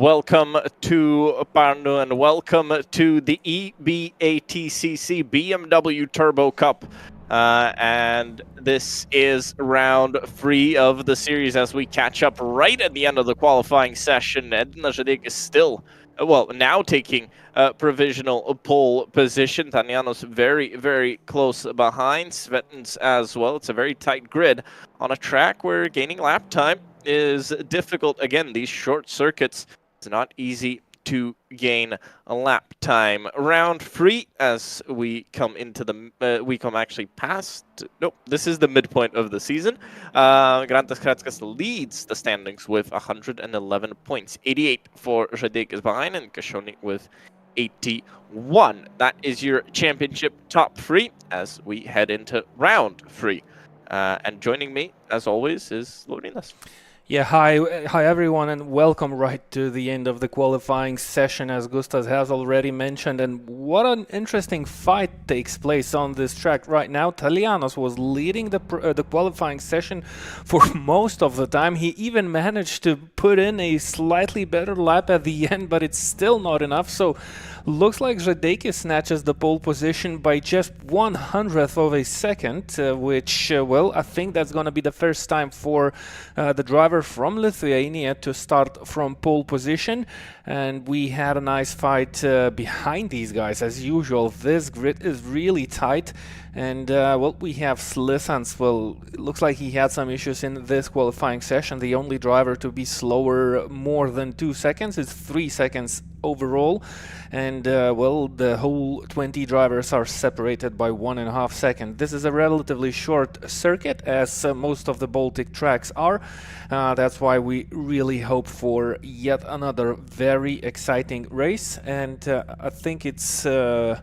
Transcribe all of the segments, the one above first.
Welcome to Pärnu and welcome to the E-BaTCC BMW Turbo Cup. And this is round 3 of the series as we catch up right at the end of the qualifying session. Edna Žadik is still, now taking provisional pole position. Taniano's very, very close behind. Svetin's as well. It's a very tight grid on a track where gaining lap time is difficult. Again, these short circuits, it's not easy to gain a lap time. Round 3 as we come into the, we come actually past, nope, this is the midpoint of the season. Grantas Kratskas leads the standings with 111 points. 88 for Žadik is behind and Kashoni with 81. That is your championship top 3 as we head into round 3. And joining me, as always, is Lorinas. Yeah, hi everyone, and welcome right to the end of the qualifying session, as Gustas has already mentioned. And what an interesting fight takes place on this track right now. Talianos was leading the qualifying session for most of the time. He even managed to put in a slightly better lap at the end, but it's still not enough. So looks like Žadik snatches the pole position by just 1/100th of a second, which, well, I think that's going to be the first time for the driver from Lithuania to start from pole position. And we had a nice fight behind these guys. As usual, this grid is really tight. And, well, we have Slisans. Well, it looks like he had some issues in this qualifying session. The only driver to be slower more than 2 seconds is 3 seconds overall. And, well, the whole 20 drivers are separated by 1.5 seconds. This is a relatively short circuit, as most of the Baltic tracks are. That's why we really hope for yet another very exciting race. And I think it's a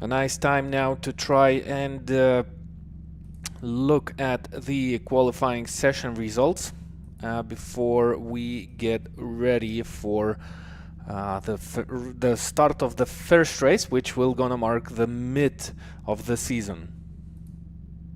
nice time now to try and look at the qualifying session results before we get ready for the start of the first race, which will gonna mark the mid of the season.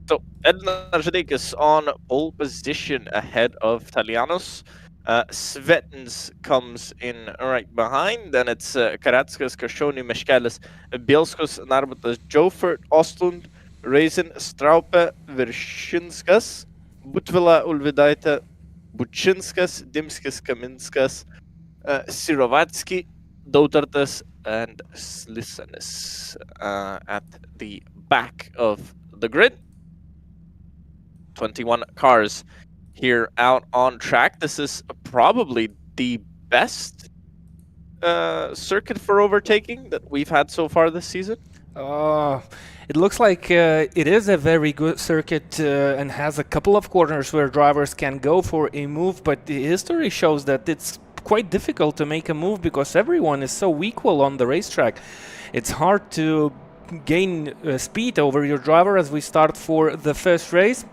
So Edna Žadik is on pole position ahead of Talianos. Svetins comes in right behind. Then it's Karatskas, Kashoni, Meškelis, Bielskus, Narbutas, Jofert, Ostlund, Raisin, Straupe, Virshinskas, Butvila, Ulvidaita, Bučinskas, Dimskis, Kaminskas, Sirovatsky, Dautartas, and Slisanis at the back of the grid. 21 cars here out on track. This is probably the best circuit for overtaking that we've had so far this season. It looks like it is a very good circuit and has a couple of corners where drivers can go for a move, but the history shows that it's quite difficult to make a move because everyone is so equal on the racetrack. It's hard to gain speed over your driver as we start for the first race.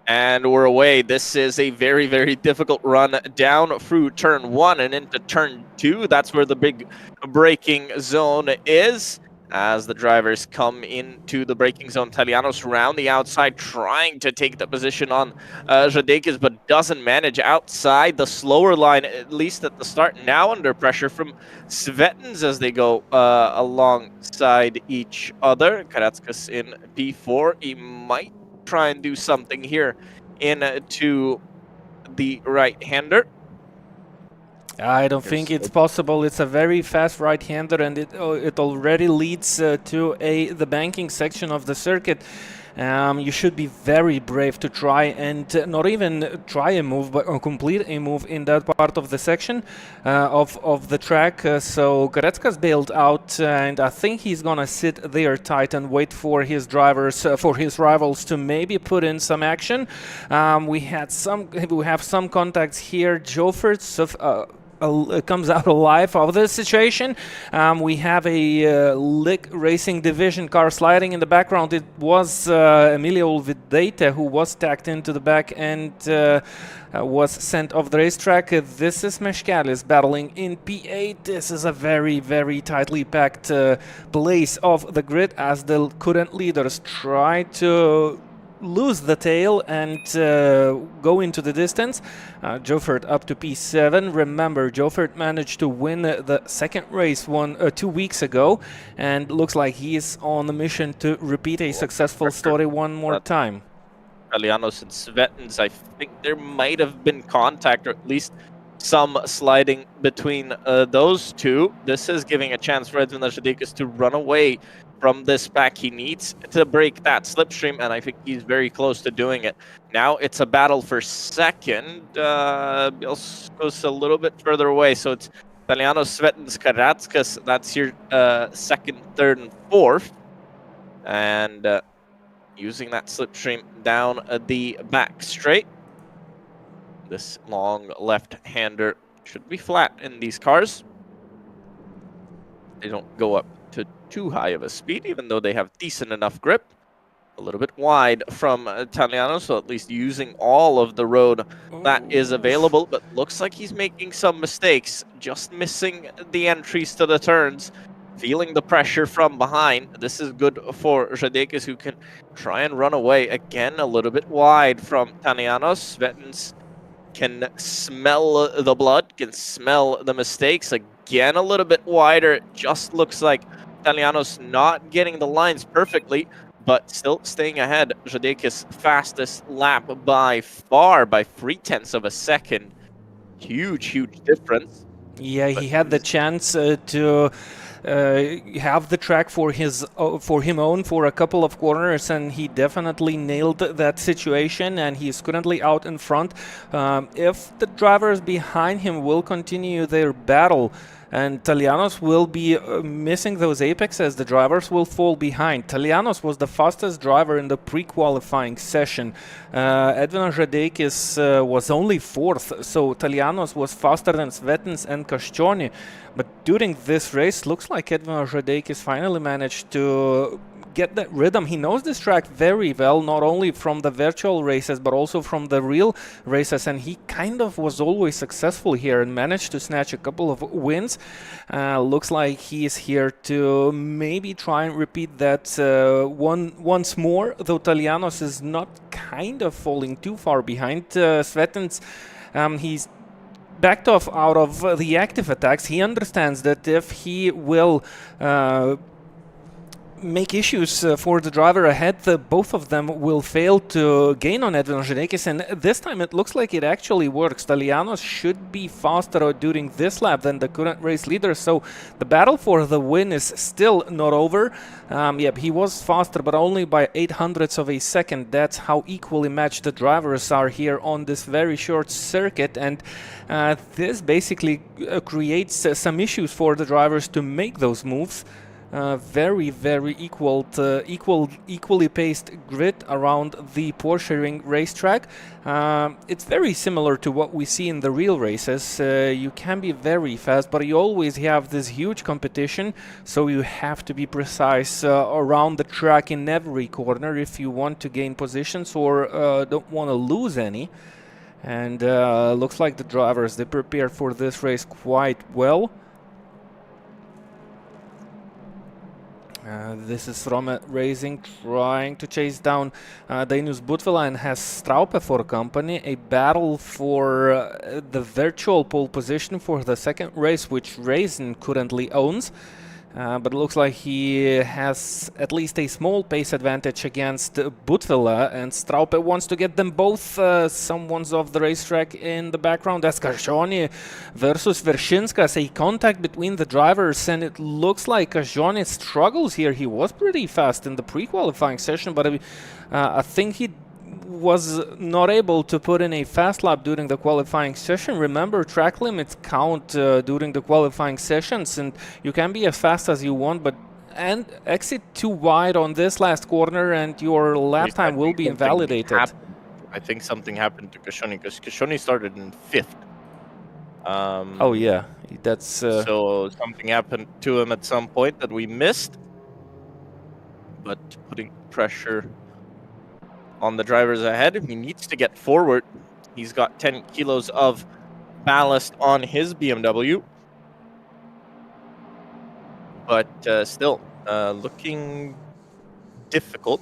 And we're away. This is a very, very difficult run down through turn 1 and into turn 2. That's where the big braking zone is. As the drivers come into the braking zone, Talianos around the outside trying to take the position on Žadikis, but doesn't manage outside the slower line, at least at the start. Now under pressure from Svetins as they go alongside each other. Karatskas in P4. He might try and do something here into the right-hander. I don't think it's possible. It's a very fast right-hander, and it already leads to the banking section of the circuit. You should be very brave to try and not even try a move, but complete a move in that part of the section of the track. So Goretzka's bailed out, and I think he's gonna sit there tight and wait for his drivers, for his rivals to maybe put in some action. We have some contacts here. Jofert comes out alive of this situation. We have a LIK Racing division car sliding in the background. It was Emilio Olvidaite who was tagged into the back and was sent off the racetrack. This is Meškelis battling in P8. This is a very, very tightly packed place of the grid as the current leaders try to lose the tail and go into the distance. Joffert up to P7. Remember, Joffert managed to win the second race 2 weeks ago, and looks like he is on a mission to repeat a successful story one more time. Italianos and Svetens, I think there might have been contact, or at least some sliding between those two. This is giving a chance for Edvin Žadeikis to run away from this pack. He needs to break that slipstream, and I think he's very close to doing it. Now it's a battle for second. Goes a little bit further away, so it's Italianos, Svetens, Karatskas. That's your second, third, and fourth. And using that slipstream down the back straight. This long left-hander should be flat in these cars. They don't go up to too high of a speed, even though they have decent enough grip. A little bit wide from Italiano, so at least using all of the road that is available, but looks like he's making some mistakes, just missing the entries to the turns, feeling the pressure from behind. This is good for Žadeikis, who can try and run away again a little bit wide from Italianos. Svetens can smell the blood, can smell the mistakes. Again, a little bit wider. It just looks like Italianos not getting the lines perfectly, but still staying ahead. Žadeikis' fastest lap by far, by 0.3 of a second. Huge difference. Yeah, he had the chance to have the track for him own for a couple of corners, and he definitely nailed that situation, and he's currently out in front. If the drivers behind him will continue their battle, and Talianos will be missing those apexes, the drivers will fall behind. Talianos was the fastest driver in the pre-qualifying session. Edvin Žadeikis was only fourth, so Talianos was faster than Svetens and Kaščioni. But during this race, looks like Edvin Žadeikis finally managed to get that rhythm. He knows this track very well, not only from the virtual races, but also from the real races, and he kind of was always successful here and managed to snatch a couple of wins. Looks like he is here to maybe try and repeat that once more, though Talianos is not kind of falling too far behind Svetens. He's backed off out of the active attacks. He understands that if he will make issues for the driver ahead, both of them will fail to gain on Edvin Žadeikis, and this time it looks like it actually works. Talianos should be faster during this lap than the current race leader, so the battle for the win is still not over. Yep, he was faster, but only by 0.08 of a second. That's how equally matched the drivers are here on this very short circuit, and this basically creates some issues for the drivers to make those moves. Very equally paced grid around the Porschering racetrack. It's very similar to what we see in the real races. You can be very fast, but you always have this huge competition, so you have to be precise around the track in every corner if you want to gain positions or don't want to lose any. And looks like the drivers, they prepared for this race quite well. This is from Racing trying to chase down Dainius Butvila and has Straupe for company. A battle for the virtual pole position for the second race, which Racing currently owns. But it looks like he has at least a small pace advantage against Butvila, and Straupe wants to get them both. Someone's off the racetrack in the background. That's Kaščioni versus Veršinskas, a contact between the drivers, and it looks like Kaščioni struggles here. He was pretty fast in the pre-qualifying session, but I think he was not able to put in a fast lap during the qualifying session. Remember, track limits count during the qualifying sessions, and you can be as fast as you want, but and exit too wide on this last corner and your lap time will be invalidated. I think something happened to Kaščioni, because Kaščioni started in 5th. Oh yeah, that's... So something happened to him at some point that we missed, but putting pressure on the drivers ahead. He needs to get forward. He's got 10 kilos of ballast on his BMW. But still, looking difficult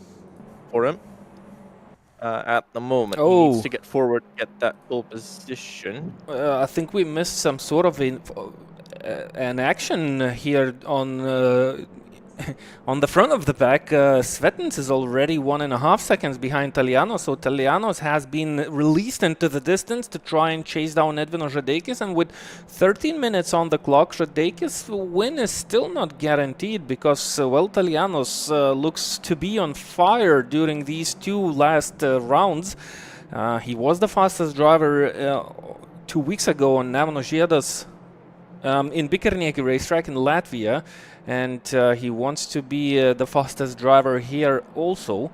for him. at the moment. He needs to get forward, get that pole position. I think we missed some sort of an action here on on the front of the pack. Svetens is already 1.5 seconds behind Talianos, so Talianos has been released into the distance to try and chase down Edvin Žadeikis, and with 13 minutes on the clock, Žadeikis' win is still not guaranteed because, well, Talianos looks to be on fire during these two last rounds. He was the fastest driver 2 weeks ago on Nemuno Žiedas in KTK racetrack in Latvia, and he wants to be the fastest driver here also.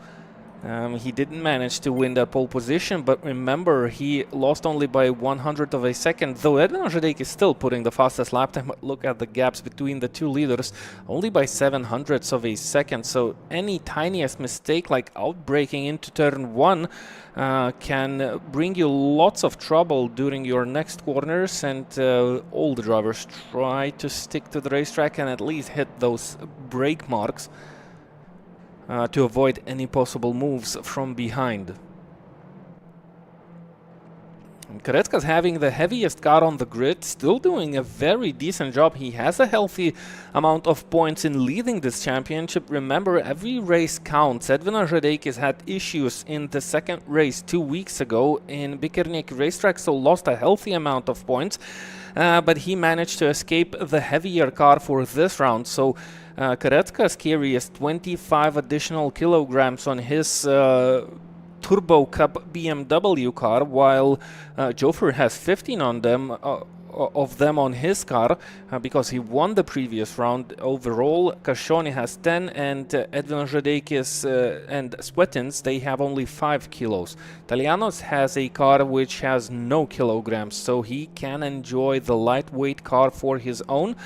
He didn't manage to win that pole position, but remember, he lost only by 100th of a second, though Edvin Žadeikis is still putting the fastest lap time. But look at the gaps between the two leaders, only by 700ths of a second, so any tiniest mistake like outbraking into turn 1 can bring you lots of trouble during your next corners, and all the drivers try to stick to the racetrack and at least hit those brake marks to avoid any possible moves from behind. Karetska's having the heaviest car on the grid, still doing a very decent job. He has a healthy amount of points in leading this championship. Remember, every race counts. Edvin Žadeikis had issues in the second race 2 weeks ago in KTK racetrack, so lost a healthy amount of points. But he managed to escape the heavier car for this round, so Karetska's carries 25 additional kilograms on his Turbo Cup BMW car, while Jofer has 15 on them, of them on his car, because he won the previous round overall. Kashoni has 10, and Edvin Žadeikis and Svetens, they have only 5 kilos. Talianos has a car which has no kilograms, so he can enjoy the lightweight car for his own.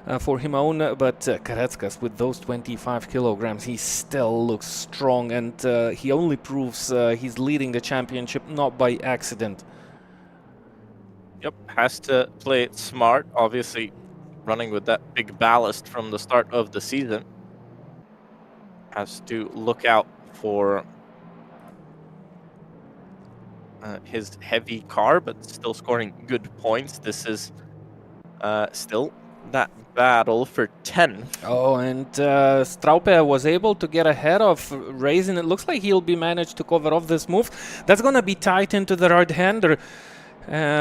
But Karetska's with those 25 kilograms, he still looks strong, and he only proves he's leading the championship not by accident. Yep, has to play it smart, obviously running with that big ballast from the start of the season. Has to look out for his heavy car, but still scoring good points. This is still that battle for 10. Oh, and Straupe was able to get ahead of Racing. It looks like he'll be managed to cover off this move. That's gonna be tight into the right-hander.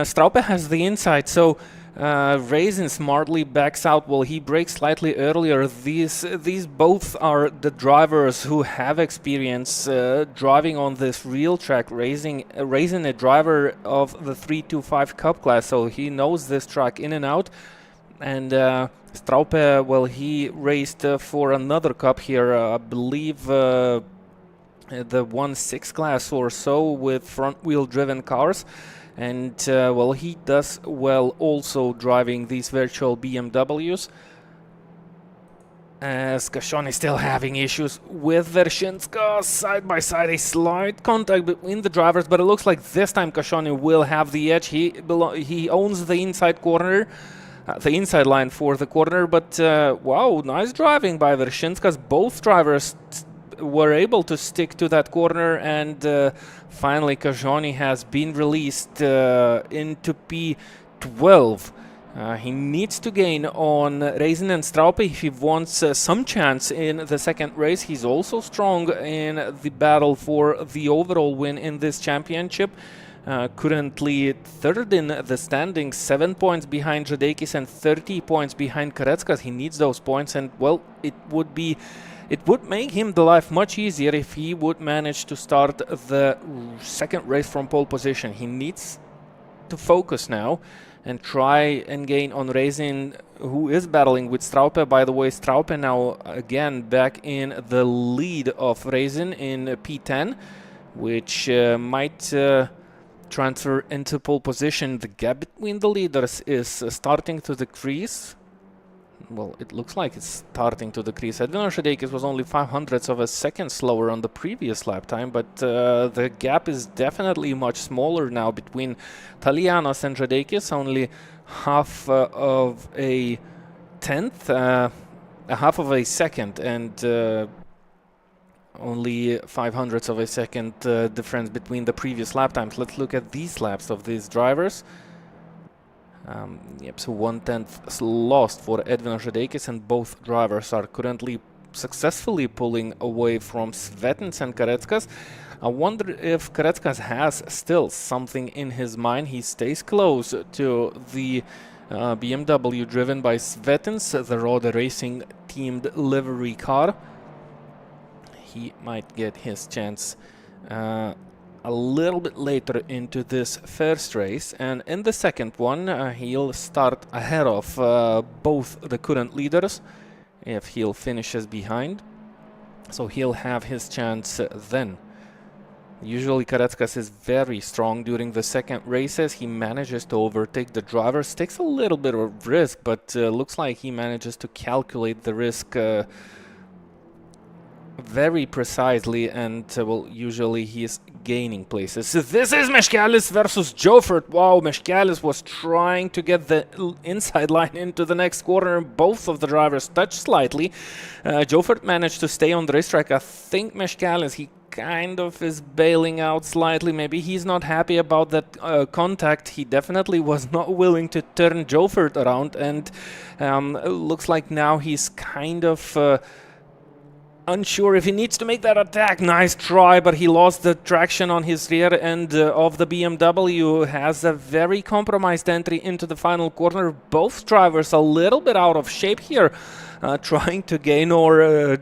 Straupe has the inside, so Racing smartly backs out. Well, he brakes slightly earlier. These both are the drivers who have experience driving on this real track. Racing a driver of the 325 Cup class, so he knows this track in and out. And Straupe, well, he raced for another cup here, I believe the 1.6 class or so with front-wheel driven cars. And, well, he does well also driving these virtual BMWs. As Kashon is still having issues with Vershinska, side by side, a slight contact between the drivers, but it looks like this time Kashoni will have the edge. He owns the inside corner. The inside line for the corner, but wow, nice driving by Vershinskas. Both drivers were able to stick to that corner, and finally Kajoni has been released into P12. He needs to gain on Racing and Straupe if he wants some chance in the second race. He's also strong in the battle for the overall win in this championship. Currently third in the standings, 7 points behind Žadeikis and 30 points behind Karetska's. He needs those points, and well, it would make him the life much easier if he would manage to start the second race from pole position. He needs to focus now and try and gain on Racing, who is battling with Straupe. By the way, Straupe now again back in the lead of Racing in P10, which might transfer into pole position. The gap between the leaders is starting to decrease. Well, it looks like it's starting to decrease. Edvin Žadeikis was only 0.05 of a second slower on the previous lap time, but the gap is definitely much smaller now between Talianos and Žadeikis. Only half of a tenth, a half of a second, and only 500ths of a second difference between the previous lap times. Let's look at these laps of these drivers. Yep, so 1/10 lost for Edvinas Žadeikis, and both drivers are currently successfully pulling away from Svetins and Kareckas. I wonder if Kareckas has still something in his mind. He stays close to the BMW driven by Svetins, the LIK Racing teamed livery car. He might get his chance a little bit later into this first race, and in the second one he'll start ahead of both the current leaders if he'll finishes behind, so he'll have his chance then. Usually Kareckas is very strong during the second races. He manages to overtake the drivers, takes a little bit of risk, but looks like he manages to calculate the risk very precisely, and well, usually he's gaining places. So this is Meškelis versus Jofert. Wow, Meškelis was trying to get the inside line into the next corner. Both of the drivers touched slightly. Jofert managed to stay on the racetrack. I think Meškelis, he kind of is bailing out slightly. Maybe he's not happy about that contact. He definitely was not willing to turn Jofert around, and looks like now he's kind of unsure if he needs to make that attack. Nice try, but he lost the traction on his rear end of the BMW. Has a very compromised entry into the final corner. Both drivers a little bit out of shape here, trying to gain or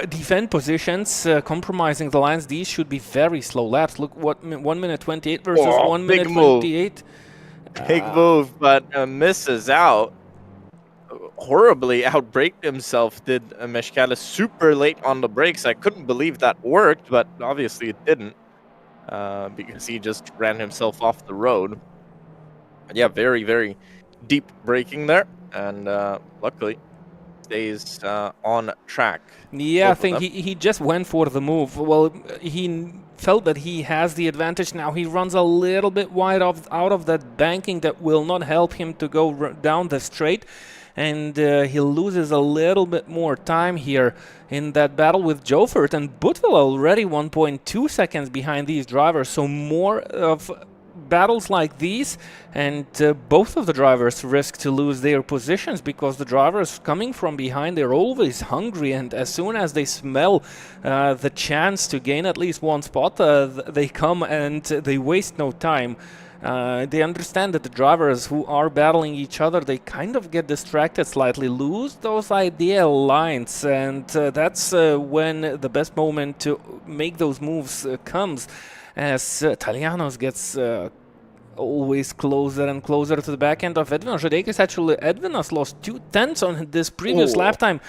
defend positions, compromising the lines. These should be very slow laps. Look, what 1 minute 28 versus 1 minute 28. Big move, but misses out. Horribly outbraked himself, did Meškelis, super late on the brakes. I couldn't believe that worked, but obviously it didn't, because he just ran himself off the road. But yeah, very, very deep braking there, and luckily stays on track. Yeah, I think he just went for the move. Well, he felt that he has the advantage. Now he runs a little bit wide out of that banking that will not help him to go down the straight. And he loses a little bit more time here in that battle with Jofert, and Butwell already 1.2 seconds behind these drivers. So more of battles like these, and both of the drivers risk to lose their positions, because the drivers coming from behind, they're always hungry, and as soon as they smell the chance to gain at least one spot, they come and they waste no time. They understand that the drivers who are battling each other, they kind of get distracted slightly, lose those ideal lines, and that's when the best moment to make those moves comes, as Talianos gets always closer and closer to the back end of Edvinas Žadeikis. Actually, Edvinas lost 2/10 on this previous lap time.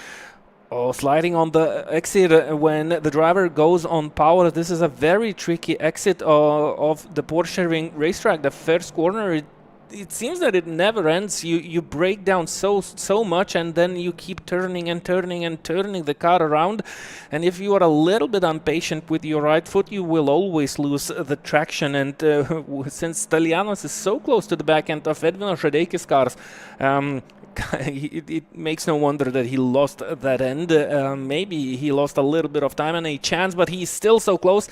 Oh, sliding on the exit when the driver goes on power. This is a very tricky exit of the Porschering racetrack. The first corner, it seems that it never ends. You break down so much, and then you keep turning and turning and turning the car around. And if you are a little bit impatient with your right foot, you will always lose the traction. And since Talianos is so close to the back end of Edvinas Žadeikis cars, it makes no wonder that he lost that end. Maybe he lost a little bit of time and a chance, but he's still so close.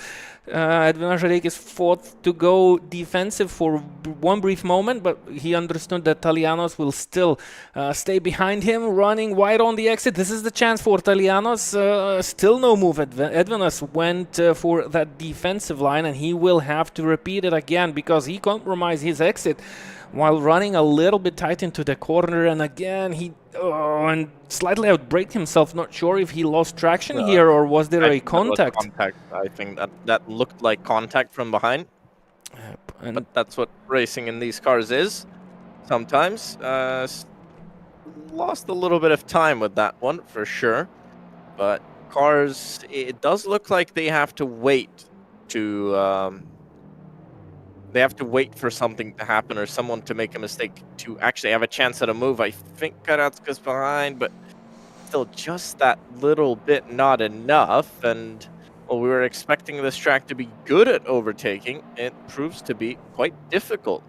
Edvinas Žadeikis fought to go defensive for one brief moment, but he understood that Talianos will still stay behind him, running wide on the exit. This is the chance for Talianos. Still no move. Edvinas went for that defensive line, and he will have to repeat it again, because he compromised his exit while running a little bit tight into the corner, and again he and slightly outbraked himself. Not sure if he lost traction here, or was there a contact? I think that looked like contact from behind. But that's what racing in these cars is. Sometimes lost a little bit of time with that one for sure. But cars, it does look like they have to wait to. They have to wait for something to happen or someone to make a mistake to actually have a chance at a move. I think Kareckas behind, but still just that little bit not enough. And well, we were expecting this track to be good at overtaking. It proves to be quite difficult.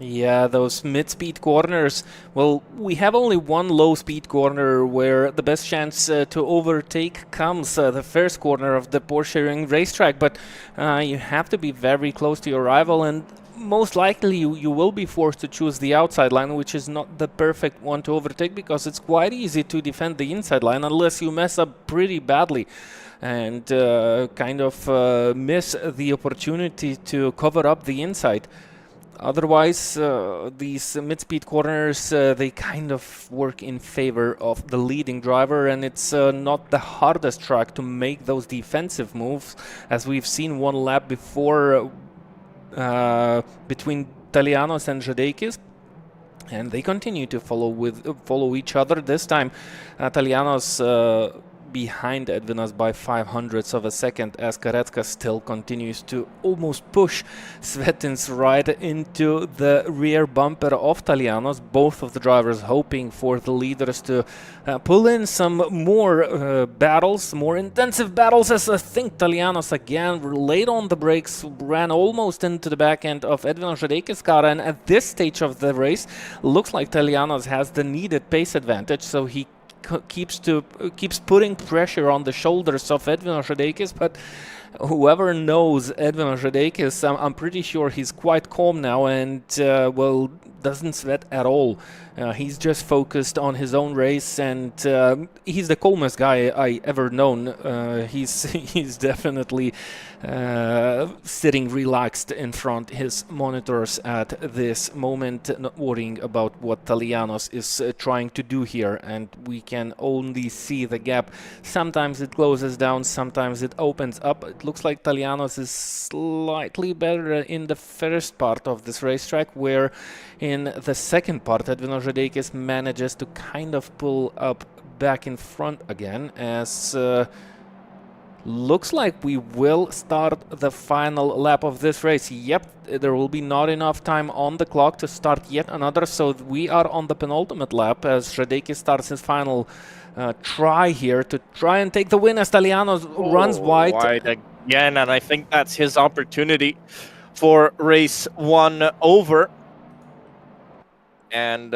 Yeah, those mid-speed corners. Well, we have only one low-speed corner where the best chance to overtake comes the first corner of the Porschering racetrack, but you have to be very close to your rival, and most likely you will be forced to choose the outside line, which is not the perfect one to overtake because it's quite easy to defend the inside line unless you mess up pretty badly and kind of miss the opportunity to cover up the inside. Otherwise, these mid-speed corners, they kind of work in favor of the leading driver, and it's not the hardest track to make those defensive moves, as we've seen one lap before between Talianos and Žadeikis. And they continue to follow each other. This time, Talianos behind Edvinas by 500ths of a second, as Kareckas still continues to almost push Svetins right into the rear bumper of Talianos. Both of the drivers hoping for the leaders to pull in some more battles, more intensive battles, as I think Talianos again late on the brakes, ran almost into the back end of Edvinas Žadeikis' car, and at this stage of the race looks like Talianos has the needed pace advantage, so he keeps putting pressure on the shoulders of Edvinas Žadeikis, but whoever knows Edvinas Žadeikis, I'm pretty sure he's quite calm now and well, doesn't sweat at all. He's just focused on his own race, and he's the calmest guy I ever known. He's definitely sitting relaxed in front his monitors at this moment, not worrying about what Talianos is trying to do here, and we can only see the gap. Sometimes it closes down, sometimes it opens up. It looks like Talianos is slightly better in the first part of this racetrack, where in the second part Edvinas Žadeikis manages to kind of pull up back in front again, as looks like we will start the final lap of this race. Yep, there will be not enough time on the clock to start yet another, so we are on the penultimate lap as Žadeikis starts his final try here to try and take the win as Talianos runs wide again, and I think that's his opportunity for race one over. And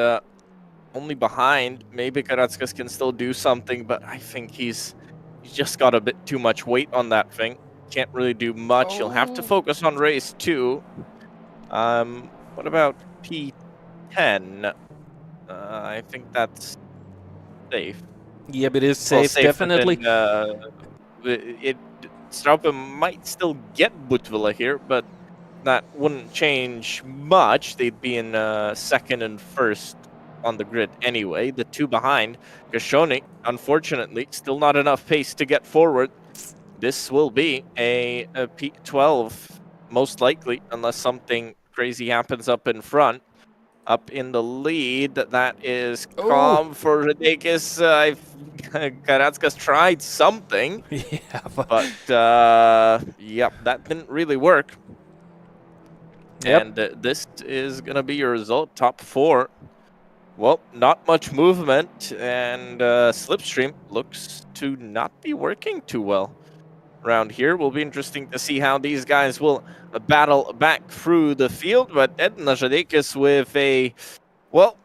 only behind, maybe Kareckas can still do something, but I think he's just got a bit too much weight on that thing. Can't really do much. He'll have to focus on race two. What about P10? I think that's safe. Yeah, but it is safe, definitely. Straupe might still get Butvila here, but that wouldn't change much. They'd be in second and first on the grid anyway. The two behind, Gashoni, unfortunately, still not enough pace to get forward. This will be a P12, most likely, unless something crazy happens up in front. Up in the lead, that is calm for Žadeikis. Kareckas tried something, yeah, but yep, that didn't really work. Yep. And this is going to be your result, top four. Well, not much movement, and Slipstream looks to not be working too well around here. Will be interesting to see how these guys will battle back through the field, but Edvinas Žadeikis with a, well,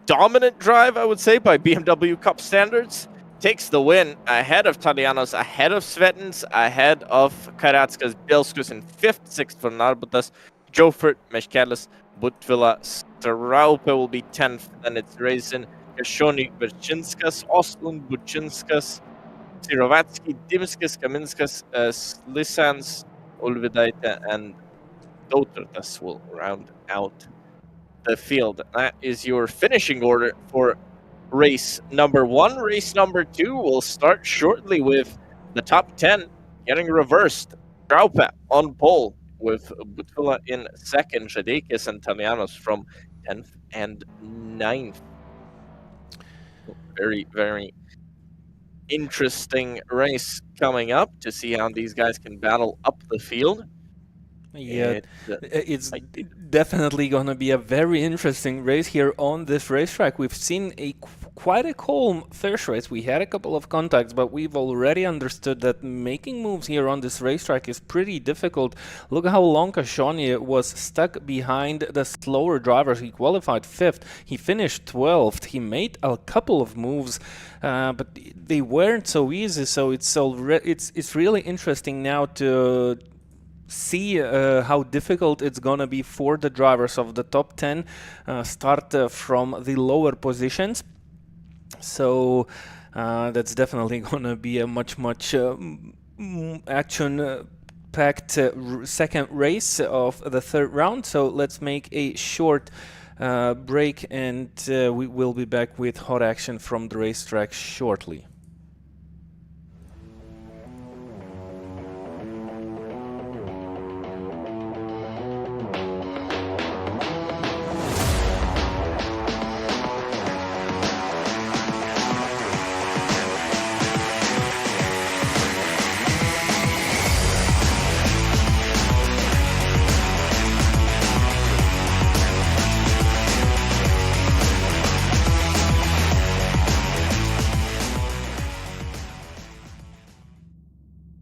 dominant drive, I would say, by BMW Cup standards, takes the win ahead of Talianos, ahead of Svetins, ahead of Kareckas, Bielskus in 5th, 6th for Narbutas, Jofert, Meškelis, Butvila, Straupe will be 10th, then it's Raisin, Gashoni, Verchinskas, Oslund, Bučinskas, Sirovatsky, Dimskis, Kaminskas, Lisans, Olvidaite, and Dotartas will round out the field. That is your finishing order for race number one. Race number two will start shortly with the top 10 getting reversed. Straupe on pole with Butvila in second, Žadeikis and Talianos from 10th and 9th. Very, very interesting race coming up to see how these guys can battle up the field. Yeah, it's definitely going to be a very interesting race here on this racetrack. We've seen a quite a calm first race. We had a couple of contacts, but we've already understood that making moves here on this racetrack is pretty difficult. Look how long Estonia was stuck behind the slower drivers. He qualified 5th, he finished 12th, he made a couple of moves, but they weren't so easy. So it's really interesting now to see how difficult it's gonna be for the drivers of the top 10 start from the lower positions. So that's definitely gonna be a much action packed second race of the third round. So let's make a short break, and we will be back with hot action from the racetrack shortly.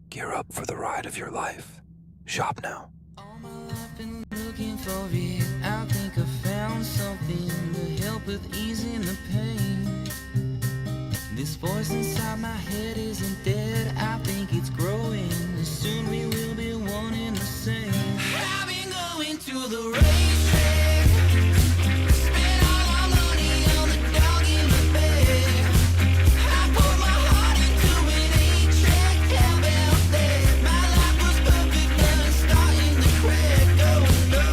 Gear up for the ride of your life. Shop now. All my life been looking for it. I think I found something to help with easing the pain. This voice inside my head isn't dead. I think it's growing. Soon we will be one and the same. I've been going to the racetrack. Spent all my money on the dog in the bed. I put my heart into an 8-track. How about that? My life was perfect, but it's starting to crack. Oh no.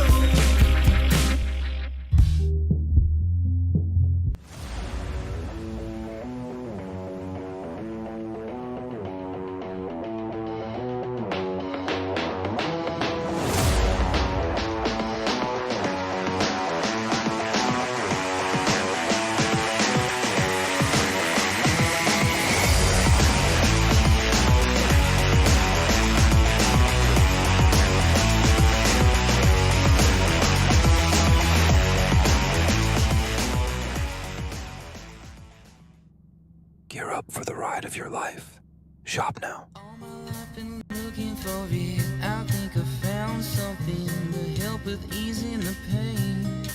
Gear up for the ride of your life. Shop now. All my life been looking for it. I think I found something to help with easing the pain.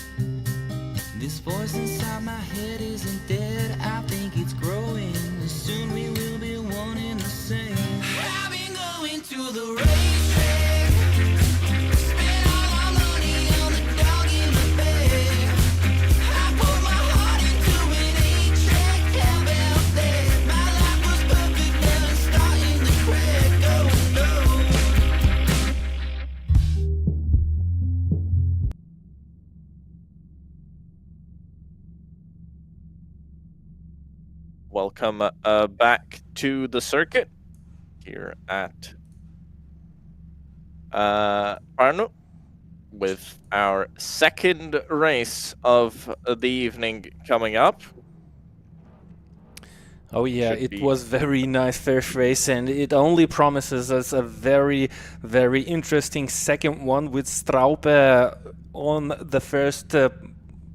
This voice inside my head isn't dead. I think it's growing. Soon we will be one and the same. I've been going to the racetrack. Spent all my money on the dog in the bed. I put my heart into an 8-track. How about that? My life was perfect, but it's starting to crack. Oh no. Welcome back to the circuit here at Pärnu with our second race of the evening coming up. Oh yeah, Should it be- was very nice first race, and it only promises us a very interesting second one with Straupe on the first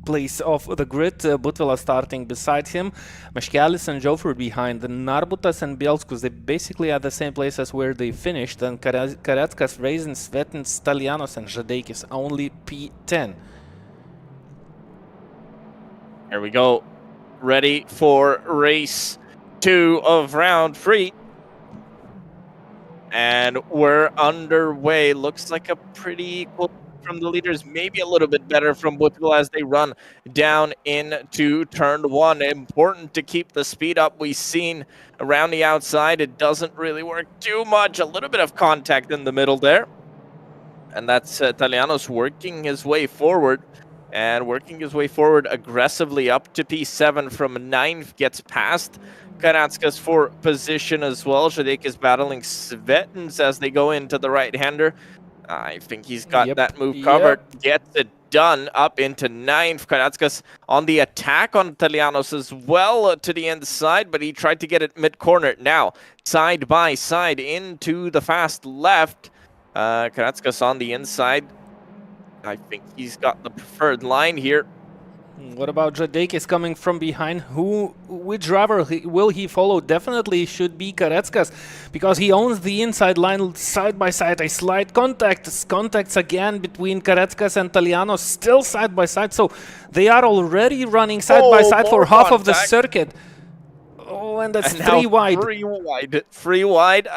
place of the grid. Butvila starting beside him, Meškelis and Joffrey behind, Narbutas and Bielskus, they basically at the same place as where they finished, and Kareckas, Raisin, Svetin, Stalianos and Žadeikis only P10. Here we go. Ready for race 2 of round 3. And we're underway. Looks like a pretty equal from the leaders, maybe a little bit better from Butvila as they run down into turn 1. Important to keep the speed up. We've seen around the outside, it doesn't really work too much. A little bit of contact in the middle there. And that's Italianos working his way forward. And working his way forward aggressively up to P7 from 9th, gets past Kareckas for position as well. Žadeikis is battling Svetins as they go into the right-hander. I think he's got that move covered. Gets it done up into 9th. Kareckas on the attack on Italianos as well to the inside, but he tried to get it mid-corner. Now, side by side into the fast left. Kareckas on the inside. I think he's got the preferred line here. What about Radeikis coming from behind? Which driver will he follow? Definitely should be Karetskas, because he owns the inside line side by side. A slight contacts again between Karetskas and Talianos, still side by side. So they are already running side by side for half of the circuit. Oh, and that's three wide. Three wide.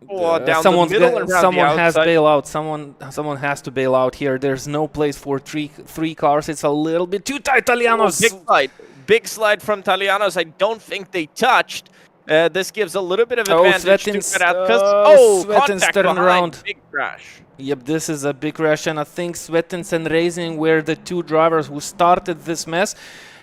Down the middle, someone has bail out. Someone has to bail out here. There's no place for three cars. It's a little bit too tight. Talianos. Big slide from Talianos. I don't think they touched. This gives a little bit of advantage to Karetskas. Contact turn around. Big crash. Yep, this is a big crash, and I think Svetins and Racing were the two drivers who started this mess.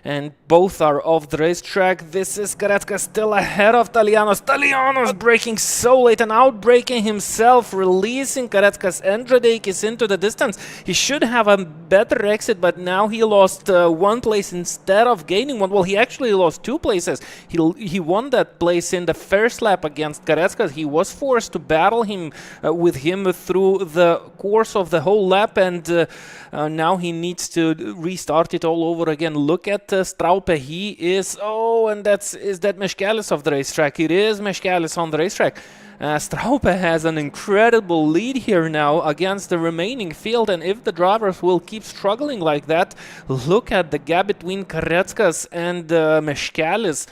And both are off the racetrack. This is Karetskas still ahead of Talianos. Talianos braking so late and outbraking himself, releasing Karetskas and Radeikis into the distance. He should have a better exit, but now he lost one place instead of gaining one. Well, he actually lost 2 places. He won that place in the first lap against Karetskas. He was forced to battle him with him through the course of the whole lap, and now he needs to restart it all over again. Look at Straupe. He is, and is that Meškelis of the racetrack? It is Meškelis on the racetrack. Straupe has an incredible lead here now against the remaining field, and if the drivers will keep struggling like that, look at the gap between Karetskas and Meškelis.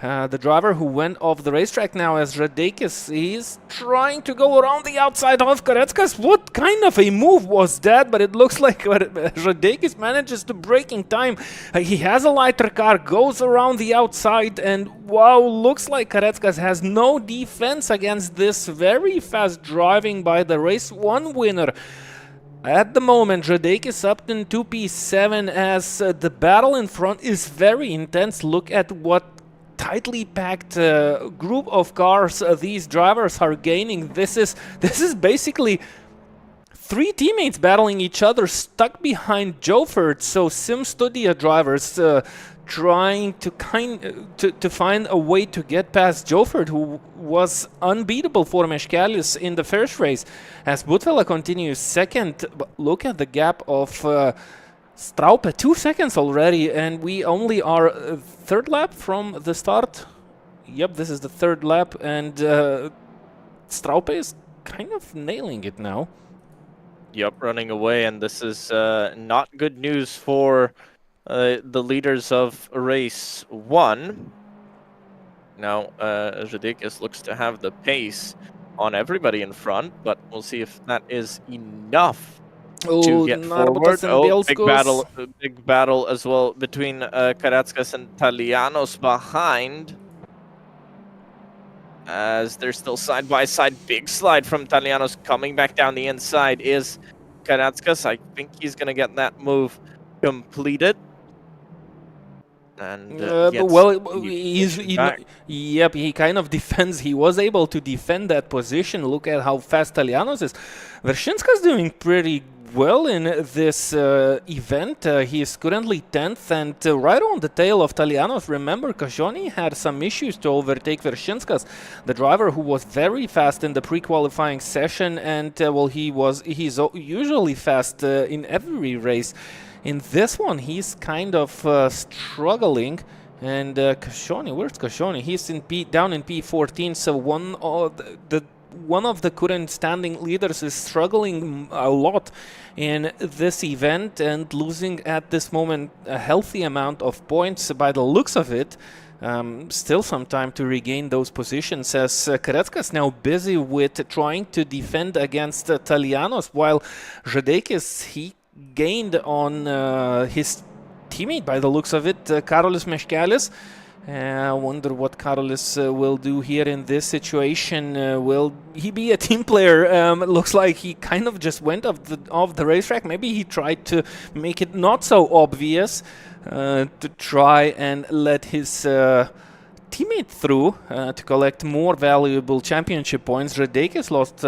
The driver who went off the racetrack now as Radeikis. He's trying to go around the outside of Karetskas. What kind of a move was that? But it looks like Radeikis manages to break in time. He has a lighter car, goes around the outside, and wow, looks like Karetskas has no defense against this very fast driving by the race 1 winner. At the moment, Radeikis up in 2P7 as the battle in front is very intense. Look at what tightly packed group of cars these drivers are gaining. This is basically 3 teammates battling each other, stuck behind Jofert. So Sim Studia drivers trying to find a way to get past Jofert, who was unbeatable for Meškelis in the first race. As Butvela continues second, look at the gap of Straupe, 2 seconds already, and we only are 3rd lap from the start. Yep, this is the 3rd lap, and Straupe is kind of nailing it now. Yep, running away, and this is not good news for the leaders of race 1. Now, Radeikis looks to have the pace on everybody in front, but we'll see if that is enough to get forward. Big battle as well between Karetskas and Talianos behind, as they're still side by side. Big slide from Talianos. Coming back down the inside is Karetskas. I think he's gonna get that move completed. And he kind of defends. He was able to defend that position. Look at how fast Talianos is. Vershinska's doing pretty well in this event. He is currently 10th and right on the tail of Talianos. Remember, Kajoni had some issues to overtake Vershinskas, the driver who was very fast in the pre-qualifying session, and he's usually fast in every race. In this one, he's kind of struggling. And Kashoni, where's Kashoni? He's down in P14, so one of the current standing leaders is struggling a lot in this event and losing at this moment a healthy amount of points by the looks of it. Still some time to regain those positions, as Karetskas now busy with trying to defend against Talianos, while Radeikis, he gained on his teammate by the looks of it, Karolis Meškelis. I wonder what Karolis will do here in this situation. Will he be a team player? It looks like he kind of just went off the racetrack. Maybe he tried to make it not so obvious to try and let his teammate through to collect more valuable championship points. Radeikis lost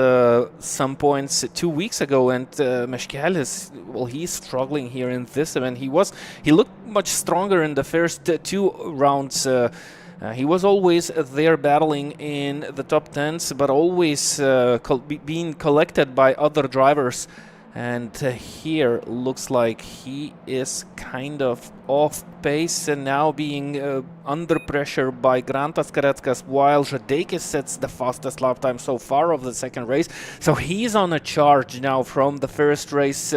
some points 2 weeks ago, and Meškelis, well, he's struggling here in this event. He looked much stronger in the first 2 rounds. He was always there battling in the top 10s, but always being collected by other drivers. And here looks like he is kind of off pace and now being under pressure by Grantas Kareckas, while Žadeikis sets the fastest lap time so far of the second race. So he's on a charge now from the first race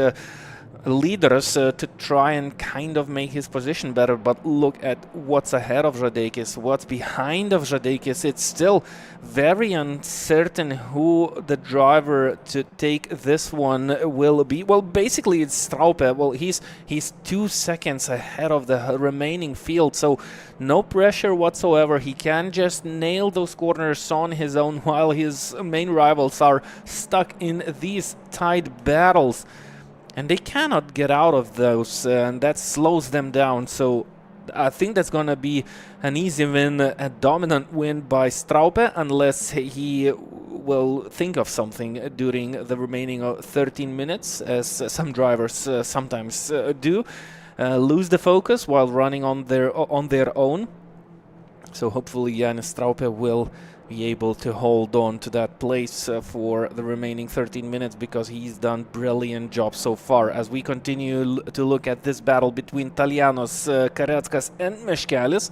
leaders to try and kind of make his position better. But look at what's ahead of Žadeikis, what's behind of Žadeikis. It's still very uncertain who the driver to take this one will be. Well, basically it's Straupe. Well, he's 2 seconds ahead of the remaining field, so no pressure whatsoever. He can just nail those corners on his own, while his main rivals are stuck in these tight battles. And they cannot get out of those, and that slows them down. So I think that's going to be an easy win, a dominant win by Straupe, unless he will think of something during the remaining 13 minutes, as some drivers sometimes do, lose the focus while running on their own. So hopefully Jānis Straupe will be able to hold on to that place for the remaining 13 minutes, because he's done brilliant job so far. As we continue to look at this battle between Talianos, Kareckas and Meškelis,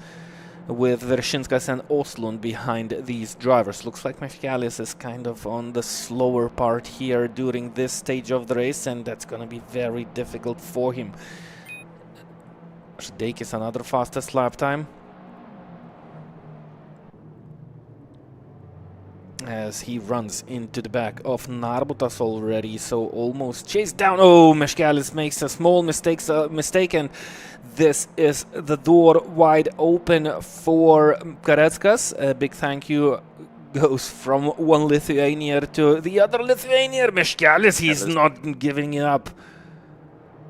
with Veršinskas and Oslund behind these drivers. Looks like Meškelis is kind of on the slower part here during this stage of the race, and that's going to be very difficult for him. Žadeikis another fastest lap time, as he runs into the back of Narbutas already, so almost chased down. Oh, Meškelis makes a small mistake, and this is the door wide open for Kareckas. A big thank you goes from one Lithuania to the other Lithuania. Meškelis, he's not giving it up.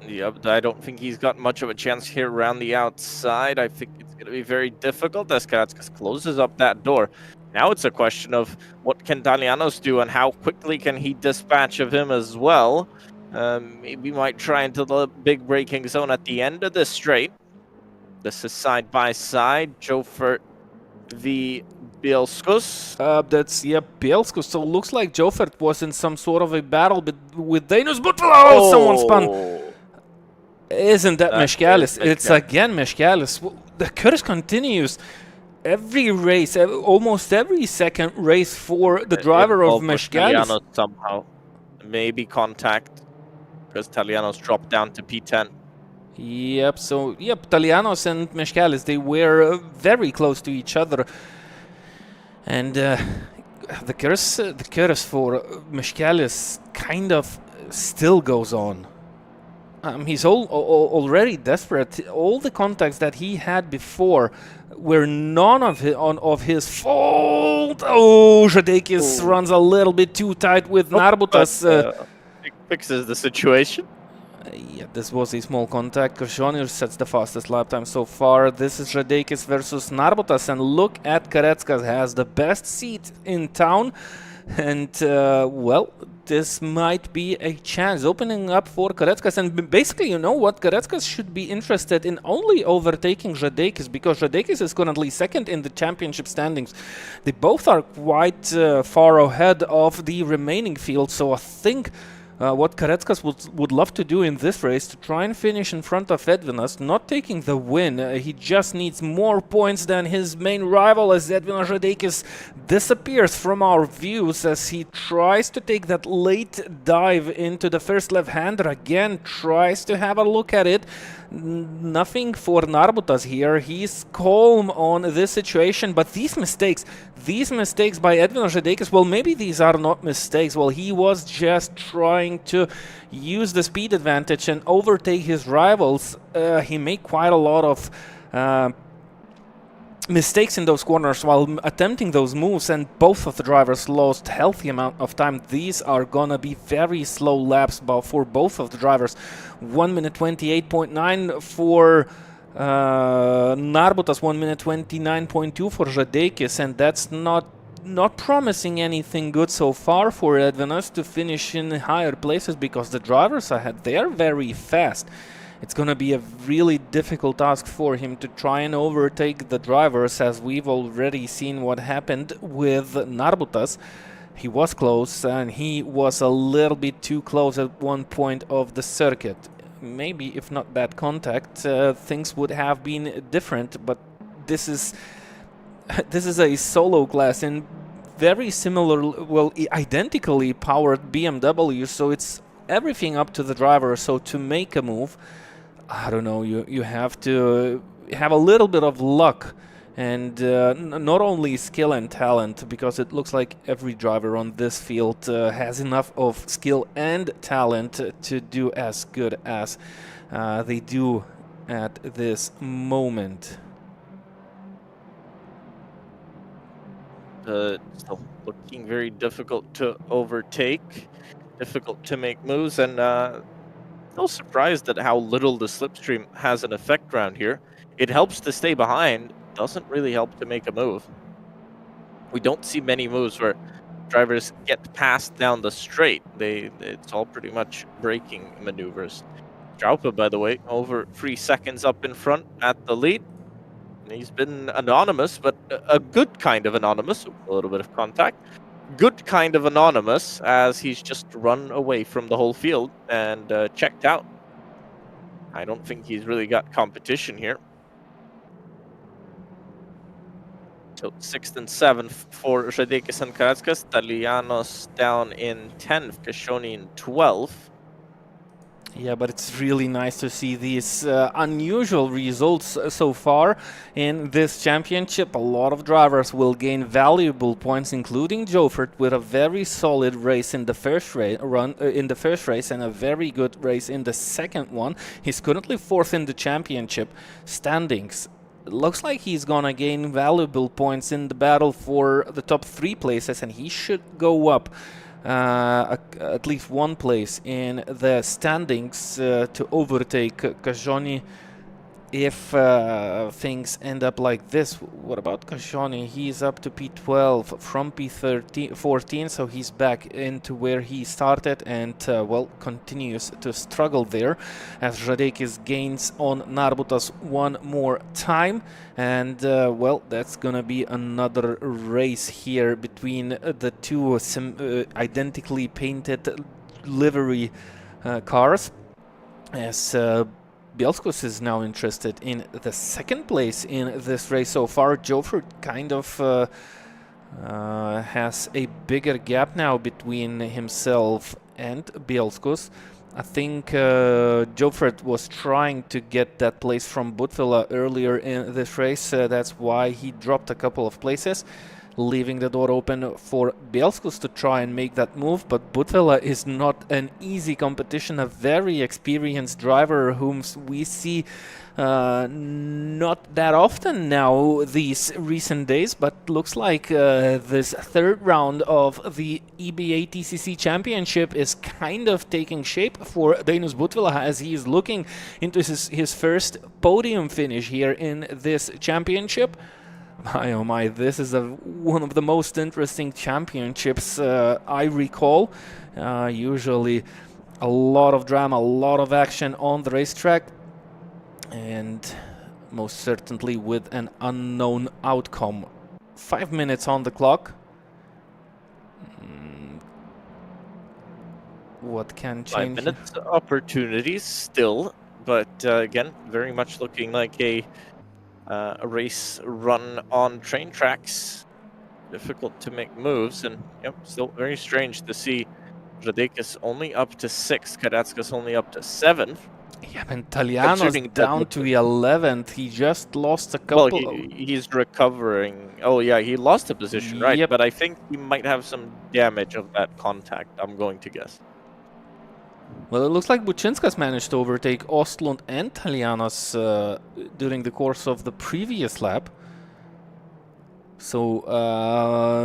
Yep, I don't think he's got much of a chance here around the outside. I think it's going to be very difficult as Kareckas closes up that door. Now it's a question of what can Talianos do and how quickly can he dispatch of him as well. Maybe might try into the big braking zone at the end of this straight. This is side by side. Jofert v Bielskus. That's, yeah, Bielskus. So looks like Jofert was in some sort of a battle with Dainus Butala. Oh, someone spun. Isn't that Meškelis? It's again Meškelis. The curse continues. Every race, almost every second race for the driver of Meškelis. Somehow, maybe contact, because Talianos dropped down to P10. Yep. So yep, Talianos and Meškelis, they were very close to each other, and the curse for Meškelis kind of still goes on. He's already desperate. All the contacts that he had before were none of his fault. Oh, Žadeikis runs a little bit too tight with Narbutas. Fixes the situation. Yeah, this was a small contact. Košionir sets the fastest lap time so far. This is Žadeikis versus Narbutas, and look at Kareckas, has the best seat in town. And, well, this might be a chance opening up for Kareckas. And basically, you know what? Kareckas should be interested in only overtaking Žadeikis, because Žadeikis is currently second in the championship standings. They both are quite far ahead of the remaining field. So I think what Kareckas would love to do in this race, to try and finish in front of Edvinas, not taking the win. He just needs more points than his main rival, as Edvinas Žadeikis disappears from our views as he tries to take that late dive into the first left-hander. Again, tries to have a look at it. Nothing for Narbutas here. He's calm on this situation, but these mistakes by Edvinas Žadeikis, well, maybe these are not mistakes. Well, he was just trying to use the speed advantage and overtake his rivals. He made quite a lot of mistakes in those corners while attempting those moves, and both of the drivers lost healthy amount of time. These are gonna be very slow laps for both of the drivers. 1 minute 28.9 for Narbutas, 1 minute 29.2 for Žadeikis, and that's not promising anything good so far for Edvinas to finish in higher places, because the drivers ahead, they are very fast. It's going to be a really difficult task for him to try and overtake the drivers, as we've already seen what happened with Narbutas. He was close, and he was a little bit too close at one point of the circuit. Maybe if not that contact, things would have been different, but this is a solo class in very similar, well, identically powered BMW, so it's everything up to the driver. So to make a move, I don't know, you have to have a little bit of luck and not only skill and talent, because it looks like every driver on this field has enough of skill and talent to do as good as they do at this moment. Still looking very difficult to overtake, difficult to make moves, and still surprised at how little the slipstream has an effect around here. It helps to stay behind, doesn't really help to make a move. We don't see many moves where drivers get passed down the straight. It's all pretty much braking maneuvers. Straupe, by the way, over 3 seconds up in front at the lead. He's been anonymous, but a good kind of anonymous. A little bit of contact. Good kind of anonymous, as he's just run away from the whole field and checked out. I don't think he's really got competition here. So 6th and 7th for Radekis and Karackas. Talianos down in 10th, Kashoni in 12th. Yeah, but it's really nice to see these unusual results so far in this championship. A lot of drivers will gain valuable points, including Jofert, with a very solid race in the first race and a very good race in the second one. He's currently 4th in the championship standings. It looks like he's gonna gain valuable points in the battle for the top 3 places, and he should go up at least 1 place in the standings to overtake Kajoni if things end up like this. What about Kajoni? He's up to P12 from P14, so he's back into where he started and, well, continues to struggle there as Radekis gains on Narbutas 1 more time. And, well, that's gonna be another race here between the two identically painted livery cars, as Bielskos is now interested in the 2nd place in this race so far. Jofert kind of has a bigger gap now between himself and Bielskos. I think Jofert was trying to get that place from Butvila earlier in this race. That's why he dropped a couple of places, leaving the door open for Bielskos to try and make that move. But Butvila is not an easy competition, a very experienced driver whom we see not that often now these recent days, but looks like this 3rd round of the E-BaTCC championship is kind of taking shape for Dainius Butvila, as he is looking into his first podium finish here in this championship. My oh my, this is one of the most interesting championships I recall. Usually a lot of drama, a lot of action on the racetrack, and most certainly with an unknown outcome. 5 minutes on the clock. What can change? 5 minutes opportunities still, but again, very much looking like a race run on train tracks. Difficult to make moves, and yep, still very strange to see Radekis only up to 6th, Karatskas only up to 7th. Yeah, and Taliano's down to 11th. He just lost a couple. Well, he's recovering. Oh yeah, he lost a position, right? Yep. But I think he might have some damage of that contact, I'm going to guess. Well, it looks like Bučinskas managed to overtake Ostlund and Talianos during the course of the previous lap. So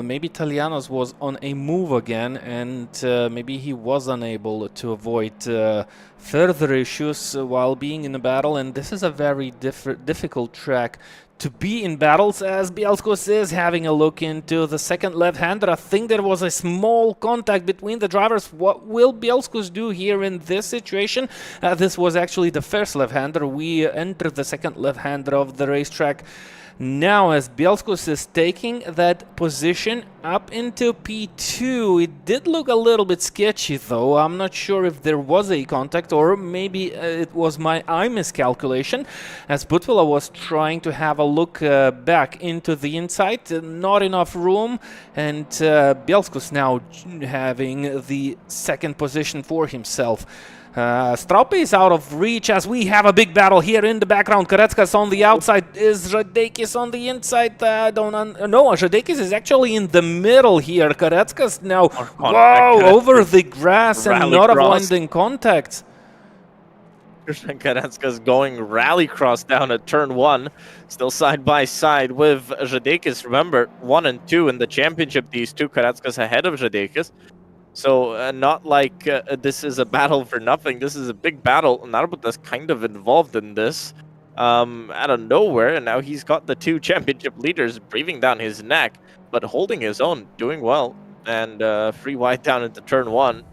maybe Talianos was on a move again, and maybe he was unable to avoid further issues while being in a battle. And this is a very difficult track to be in battles, as Bielskos is having a look into the 2nd left-hander. I think there was a small contact between the drivers. What will Bielskos do here in this situation? This was actually the 1st left-hander. We entered the 2nd left-hander of the racetrack Now, as Bielskus is taking that position up into P2, it did look a little bit sketchy though. I'm not sure if there was a contact or maybe it was my eye miscalculation, as Butvila was trying to have a look back into the inside. Not enough room, and Bielskus now having the second position for himself. Straupe is out of reach as we have a big battle here in the background. Karetskas on the outside. Is Žadeikis on the inside? No, Žadeikis is actually in the middle here. Karetskas now, wow, over the grass and not avoiding contact. Karetskas going rally cross down at turn 1, still side by side with Žadeikis. Remember, 1 and 2 in the championship, these two. Karetskas ahead of Žadeikis. So not like this is a battle for nothing. This is a big battle. Narbutas kind of involved in this out of nowhere, and now he's got the two championship leaders breathing down his neck, but holding his own, doing well. And free wide down into turn 1.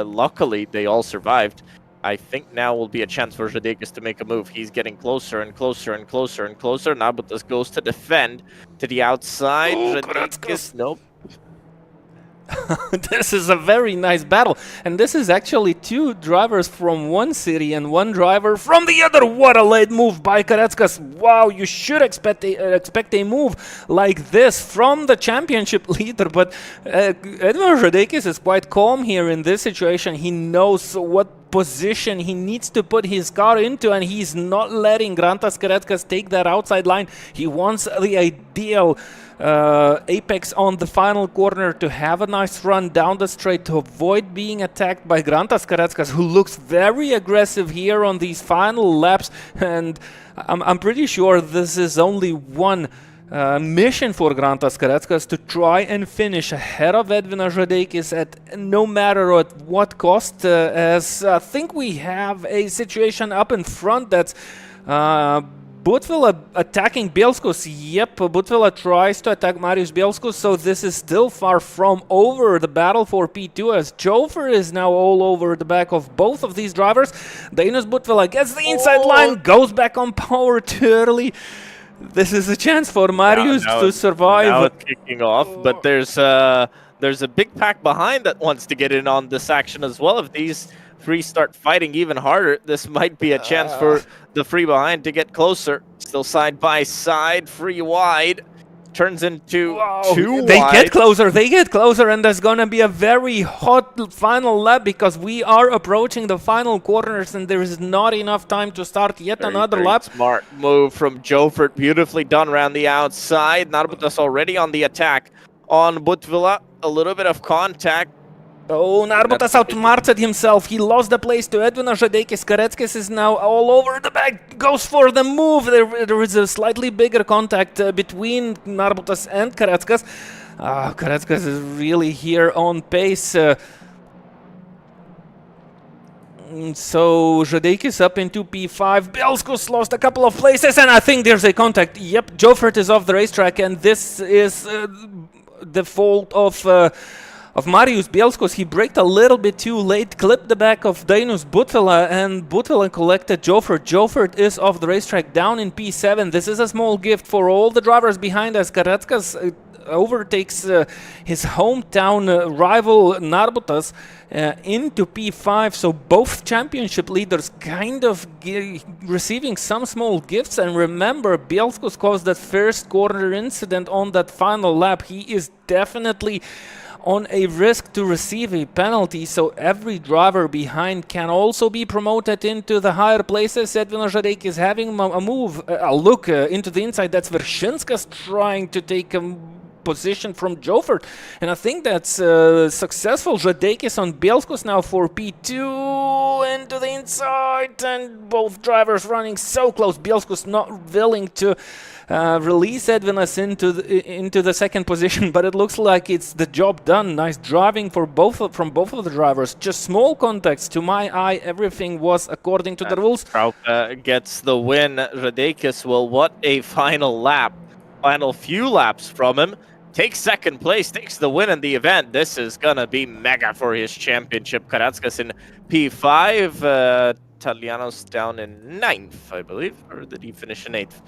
Luckily, they all survived. I think now will be a chance for Žadeikis to make a move. He's getting closer and closer and closer and closer. Narbutas goes to defend to the outside. Žadeikis, nope. This is a very nice battle, and this is actually two drivers from one city and one driver from the other. What a late move by Karetskas. Wow, you should expect a move like this from the championship leader, but Edvin Žadeikis is quite calm here in this situation. He knows what position he needs to put his car into, and he's not letting Grantas Karetskas take that outside line. He wants the ideal apex on the final corner to have a nice run down the straight to avoid being attacked by Grantas Karetskas, who looks very aggressive here on these final laps. And I'm pretty sure this is only one mission for Grantas Karetskas, to try and finish ahead of Edvin Žadeikis at no matter at what cost, as I think we have a situation up in front that's Butvila attacking Bielskus. Yep, Butvila tries to attack Marius Bielskus, so this is still far from over. The battle for P2, as Jofer is now all over the back of both of these drivers. Dainius Butvila gets the inside line, goes back on power too early. This is a chance for Marius to survive. Now it's kicking off, but there's a big pack behind that wants to get in on this action as well. If these three start fighting even harder, this might be a chance for the free behind to get closer. Still side by side, free wide. Turns into two They wide. get closer, and there's gonna be a very hot final lap because we are approaching the final corners and there is not enough time to start yet another lap. Smart move from Jofert, beautifully done around the outside. Narbutas already on the attack on Butvila. A little bit of contact. Oh, Narbutas outsmarted himself. He lost the place to Edvin Žadeikis. Karetskas is now all over the back. Goes for the move. There is a slightly bigger contact between Narbutas and Karetskas. Karetskas is really here on pace. So Žadeikis up into P5. Bielskus lost a couple of places, and I think there's a contact. Yep, Jofert is off the racetrack, and this is the fault of Marius Bielskus. He braked a little bit too late, clipped the back of Dainius Butvila, and Butvila collected Jofert. Jofert is off the racetrack down in P7. This is a small gift for all the drivers behind us. Karetskas overtakes his hometown rival Narbutas into P5, so both championship leaders kind of receiving some small gifts. And remember, Bielskus caused that first corner incident on that final lap. He is definitely on a risk to receive a penalty, so every driver behind can also be promoted into the higher places. Edvin Žadeikis is having a look into the inside. That's Vershinskas trying to take a position from Jofert, and I think that's successful. Žadeikis on Bielskus now for P2 into the inside, and both drivers running so close. Bielskus not willing to release Edvinas into the second position, but it looks like it's the job done. Nice driving for from both of the drivers. Just small contacts. To my eye, everything was according to the rules. Straupe gets the win. Žadeikis will, what a final lap. Final few laps from him. Takes second place, takes the win in the event. This is gonna be mega for his championship. Karetskas in P5. Talianos down in 9th, I believe. Or did he finish in 8th?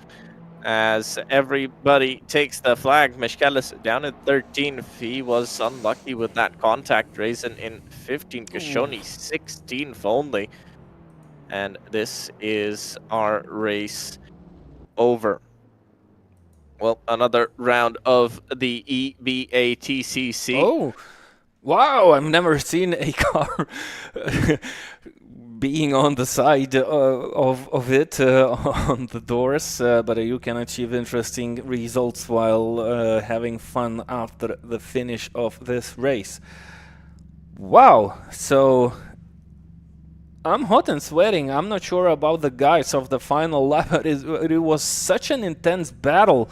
as everybody takes the flag. Meškelis down at 13th. He was unlucky with that contact. Raisin in 15th. Kashoni 16th only. And this is our race over. Well, another round of the E-BaTCC. Oh, wow! I've never seen a car being on the side of it on the doors, but you can achieve interesting results while having fun after the finish of this race. Wow! So I'm hot and sweating. I'm not sure about the guys of the final lap, but it was such an intense battle.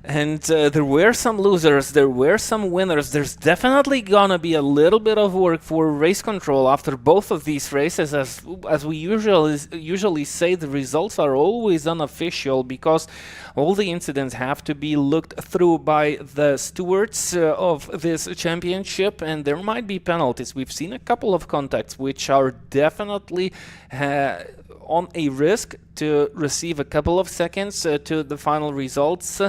And there were some losers, there were some winners. There's definitely gonna be a little bit of work for race control after both of these races. As we usually say, the results are always unofficial because all the incidents have to be looked through by the stewards of this championship, and there might be penalties. We've seen a couple of contacts which are definitely on a risk to receive a couple of seconds to the final results,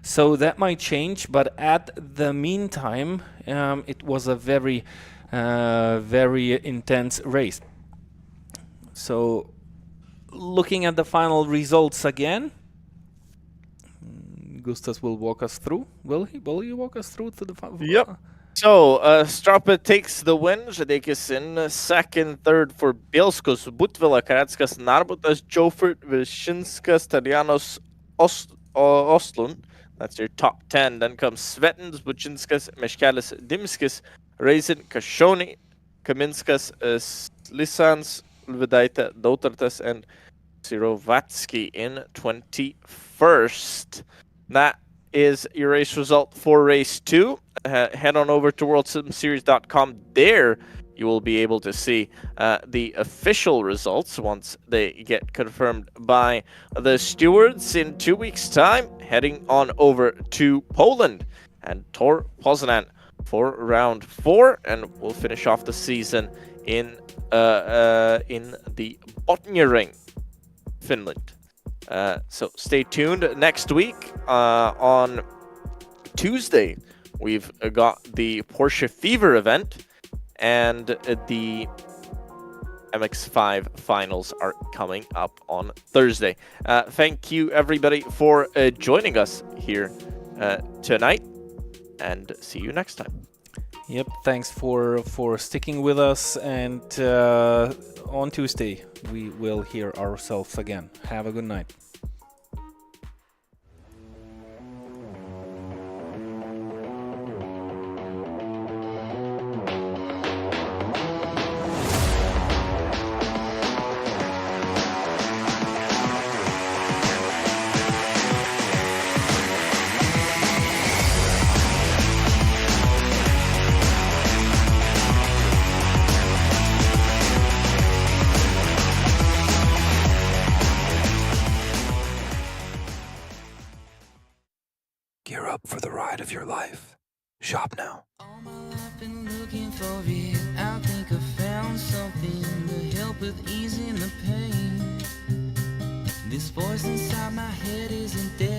so that might change, but at the meantime it was a very intense race. So looking at the final results again, Gustas will walk us through. Will he walk us through to the final? Yep. So, Strapa takes the win. Žadeikis in second, third for Bielskos, Butvila, Kareckas, Narbutas, Jofert, Vishinskas, Tadjanos, Ostlund. That's your top 10. Then comes Svetins, Bučinskas, Meškelis, Dimskis, Raisin, Kashoni, Kaminskas, Slisans, Lvidaita, Dautartas, and Sirovatsky in 21st. That is your race result for race 2. Head on over to worldsimseries.com. There you will be able to see the official results once they get confirmed by the stewards in 2 weeks' time. Heading on over to Poland and Tor Poznan for round 4, and we'll finish off the season in the Porschering, Finland. So stay tuned. Next week on Tuesday, we've got the Porsche Fever event, and the MX-5 finals are coming up on Thursday. Thank you, everybody, for joining us here tonight, and see you next time. Yep, thanks for sticking with us, and on Tuesday we will hear ourselves again. Have a good night. Gear up for the ride of your life. Shop now. All my life been looking for it. I think I found something to help with easing the pain. This voice inside my head isn't dead.